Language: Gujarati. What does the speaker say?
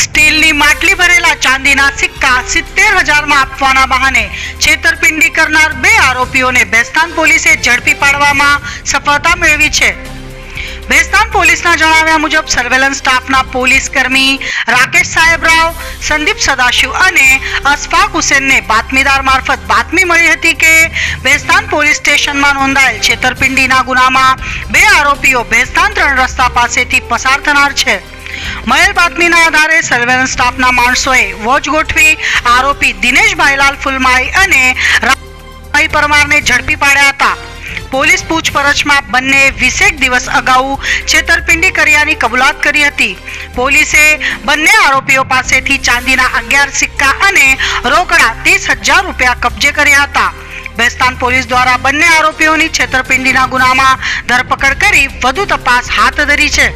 સ્ટીલની માટલી ભરેલા ચાંદીના સિક્કા 70,000માં આપવાના બહાને છેતરપિંડી કરનાર 2 આરોપીઓને ભેસ્તાન પોલીસે ઝડપી પાડવામાં સફળતા મેળવી છે. ભેસ્તાન પોલીસના જણાવ્યા મુજબ સર્વેલન્સ સ્ટાફના પોલીસ કર્મી રાકેશ સાહેબરાવ, સંદીપ સદાશિવ અને અશફાક હુસેનને બાતમીદાર મારફત બાતમી મળી હતી કે ભેસ્તાન પોલીસ સ્ટેશનમાં નોંધાયેલ છેતરપિંડીના ગુનામાં 2 આરોપીઓ ભેસ્તાન 3 રસ્તા પાસેથી પસાર થનાર છે. મળેલ બાતમીના આધારે સર્વેલન્સ સ્ટાફના માણસોએ વોચ ગોઠવી આરોપી દિનેશ ભાઈલાલ ફુલમાળી અને રામભાઈ પરમારને ઝડપી પાડ્યા હતા. પોલીસ પૂછપરછમાં બંને 20 દિવસ અગાઉ છેતરપિંડી કર્યાની કબૂલાત કરી હતી. પોલીસે બંને આરોપીઓ પાસેથી ચાંદીના 11 સિક્કા અને રોકડા 30,000 રૂપિયા કબજે કર્યા હતા. ભેસ્તાન પોલીસ દ્વારા બંને આરોપીઓની છેતરપિંડીના ગુનામાં ધરપકડ કરી વધુ તપાસ હાથ ધરી છે.